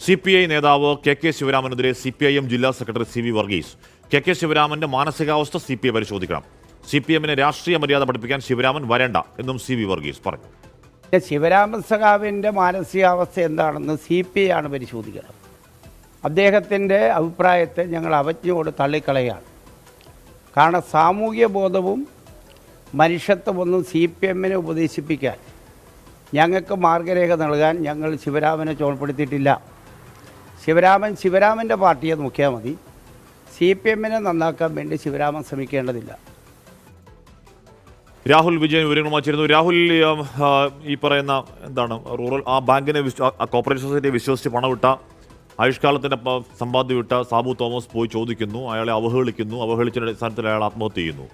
CPI നേതാവ് K ശിവരാമനെതിരെ CPIM ജില്ലാ secretary CV Varghese. K ശിവരാമന്റെ മാനസികാവസ്ഥ CPI പരിശോധിക്കണം. CPMനെ രാഷ്ട്രീയ മര്യാദ പഠിപ്പിക്കാൻ ശിവരാമൻ വരണ്ട എന്നും CV വർഗീസ് പറഞ്ഞു. ശിവരാമൻ സഖാവിൻ്റെ മാനസികാവസ്ഥ എന്താണെന്ന് CPI ആണ് പരിശോധിക്കണം. അദ്ദേഹത്തിൻ്റെ അഭിപ്രായത്തെ ഞങ്ങൾ അവജ്ഞയോട് തള്ളിക്കളയാണ്. കാരണം സാമൂഹ്യ ബോധവും മനുഷ്യത്വമൊന്നും CPMനെ ഉപദേശിപ്പിക്കാൻ ഞങ്ങൾക്ക് മാർഗരേഖ നൽകാൻ ഞങ്ങൾ ശിവരാമനെ ചുമതലപ്പെടുത്തിയിട്ടില്ല. ശിവരാമൻ്റെ പാർട്ടിയെ നോക്കിയാൽ മതി. CPMനെ നന്നാക്കാൻ വേണ്ടി ശിവരാമൻ ശ്രമിക്കേണ്ടതില്ല. രാഹുൽ വിജയൻ വിവരങ്ങളുമായി ചേരുന്നു. രാഹുൽ, ഈ പറയുന്ന എന്താണ് റൂറൽ ബാങ്കിനെ കോപ്പറേറ്റീവ് സൊസൈറ്റിയെ വിശ്വസിച്ച് പണവിട്ട ആയുഷ്കാലത്തിൻ്റെ സമ്പാദ്യം വിട്ട സാബു തോമസ് പോയി ചോദിക്കുന്നു, അയാളെ അവഹേളിക്കുന്നു, അവഹേളിച്ചതിൻ്റെ അടിസ്ഥാനത്തിൽ അയാൾ ആത്മഹത്യ ചെയ്യുന്നു.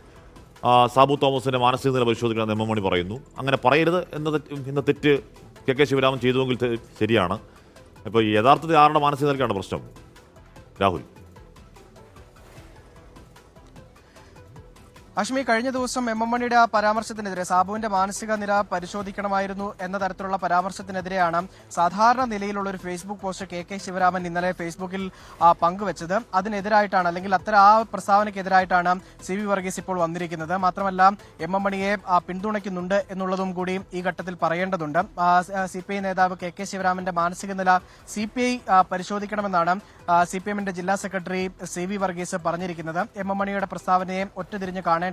സാബു തോമസിൻ്റെ മാനസിക നില പരിശോധിക്കണം എന്ന് എം പറയുന്നു. അങ്ങനെ പറയരുത് എന്ന തെറ്റ് കെ ശിവരാമൻ ചെയ്തുവെങ്കിൽ ശരിയാണ്. ഇപ്പോൾ യഥാർത്ഥത്തിൽ ആരുടെ മാനസിക നിലയ്ക്കാണ് പ്രശ്നം? രാഹുൽ, അശ്മി, കഴിഞ്ഞ ദിവസം എം മണിയുടെ ആ പരാമർശത്തിനെതിരെ സാബുവിന്റെ മാനസിക നില പരിശോധിക്കണമായിരുന്നു എന്ന തരത്തിലുള്ള പരാമർശത്തിനെതിരെയാണ് സാധാരണ നിലയിലുള്ള ഒരു ഫേസ്ബുക്ക് പോസ്റ്റ് കെ ശിവരാമൻ ഇന്നലെ ഫേസ്ബുക്കിൽ പങ്കുവച്ചത്. അതിനെതിരായിട്ടാണ്, അല്ലെങ്കിൽ അത്തരം ആ പ്രസ്താവനയ്ക്കെതിരായിട്ടാണ് CV വർഗീസ് ഇപ്പോൾ വന്നിരിക്കുന്നത്. മാത്രമല്ല എം മണിയെ പിന്തുണയ്ക്കുന്നുണ്ട് എന്നുള്ളതും കൂടി ഈ ഘട്ടത്തിൽ പറയേണ്ടതുണ്ട്. CPI നേതാവ് കെ ശിവരാമന്റെ മാനസിക നില CPI പരിശോധിക്കണമെന്നാണ് CPMന്റെ ജില്ലാ സെക്രട്ടറി CV വർഗീസ് പറഞ്ഞിരിക്കുന്നത്. എം മണിയുടെ പ്രസ്താവനയെ ഒറ്റതിരിഞ്ഞ് കാണേണ്ടതില്ല.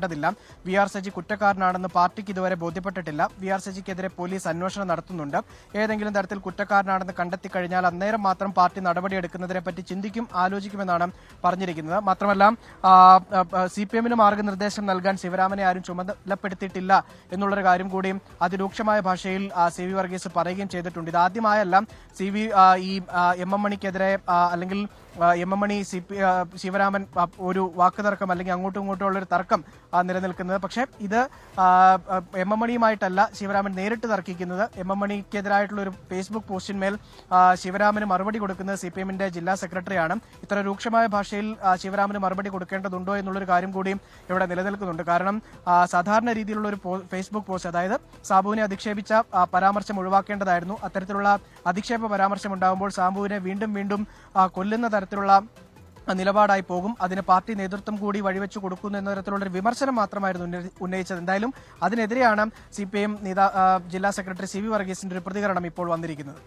VR സജി കുറ്റക്കാരനാണെന്ന് പാർട്ടിക്ക് ഇതുവരെ ബോധ്യപ്പെട്ടിട്ടില്ല. VR സജിക്കെതിരെ പോലീസ് അന്വേഷണം നടത്തുന്നുണ്ട്. ഏതെങ്കിലും തരത്തിൽ കുറ്റക്കാരനാണെന്ന് കണ്ടെത്തി കഴിഞ്ഞാൽ അന്നേരം മാത്രം പാർട്ടി നടപടിയെടുക്കുന്നതിനെ പറ്റി ചിന്തിക്കും, ആലോചിക്കുമെന്നാണ് പറഞ്ഞിരിക്കുന്നത്. മാത്രമല്ല CPMന് മാർഗനിർദ്ദേശം നൽകാൻ ശിവരാമനെ ആരും ചുമതലപ്പെടുത്തിയിട്ടില്ല എന്നുള്ളൊരു കാര്യം കൂടി അതിരൂക്ഷമായ ഭാഷയിൽ CV വർഗീസ് പറയുകയും ചെയ്തിട്ടുണ്ട്. ഇതാദ്യമായല്ല ഈ എം മണിക്കെതിരെ അല്ലെങ്കിൽ എം മണി ശിവരാമൻ ഒരു വാക്കുതർക്കം അല്ലെങ്കിൽ അങ്ങോട്ടും ഇങ്ങോട്ടും ഉള്ളൊരു തർക്കം നിലനിൽക്കുന്നത്. പക്ഷേ ഇത് എം മണിയുമായിട്ടല്ല ശിവരാമൻ നേരിട്ട് തർക്കിക്കുന്നത്. എം മണിക്കെതിരായിട്ടുള്ള ഒരു ഫേസ്ബുക്ക് പോസ്റ്റിന്മേൽ ശിവരാമന് മറുപടി കൊടുക്കുന്നത് CPMന്റെ ജില്ലാ സെക്രട്ടറിയാണ്. ഇത്ര രൂക്ഷമായ ഭാഷയിൽ ശിവരാമന് മറുപടി കൊടുക്കേണ്ടതുണ്ടോ എന്നുള്ളൊരു കാര്യം കൂടിയും ഇവിടെ നിലനിൽക്കുന്നുണ്ട്. കാരണം സാധാരണ രീതിയിലുള്ള ഒരു ഫേസ്ബുക്ക് പോസ്റ്റ്, അതായത് സാബുവിനെ അധിക്ഷേപിച്ച പരാമർശം ഒഴിവാക്കേണ്ടതായിരുന്നു. അത്തരത്തിലുള്ള അധിക്ഷേപ പരാമർശം ഉണ്ടാകുമ്പോൾ സാബുവിനെ വീണ്ടും വീണ്ടും കൊല്ലുന്ന തരത്തിലുള്ള നിലപാടായി പോകും. അതിന് പാർട്ടി നേതൃത്വം കൂടി വഴിവെച്ചു കൊടുക്കുന്നു എന്ന തരത്തിലുള്ള ഒരു വിമർശനം മാത്രമായിരുന്നു ഉന്നയിച്ചത്. എന്തായാലും അതിനെതിരെയാണ് CPM ജില്ലാ സെക്രട്ടറി CV വർഗീസിന്റെ ഒരു പ്രതികരണം ഇപ്പോൾ വന്നിരിക്കുന്നത്.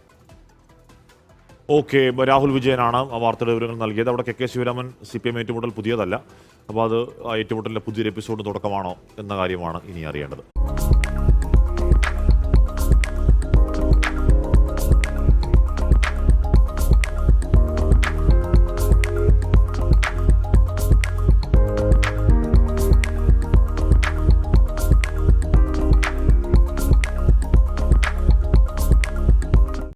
ഓക്കെ, രാഹുൽ വിജയനാണ് ആ വാർത്തയുടെ വിവരങ്ങൾ നൽകിയത്. അവിടെ കെ ശിവരാമൻ CPM ഏറ്റുമുട്ടൽ പുതിയതല്ല. അപ്പോൾ അത് ആ ഏറ്റുമുട്ടലിൻ്റെ പുതിയൊരു എപ്പിസോഡ് തുടക്കമാണോ എന്ന കാര്യമാണ് ഇനി അറിയേണ്ടത്.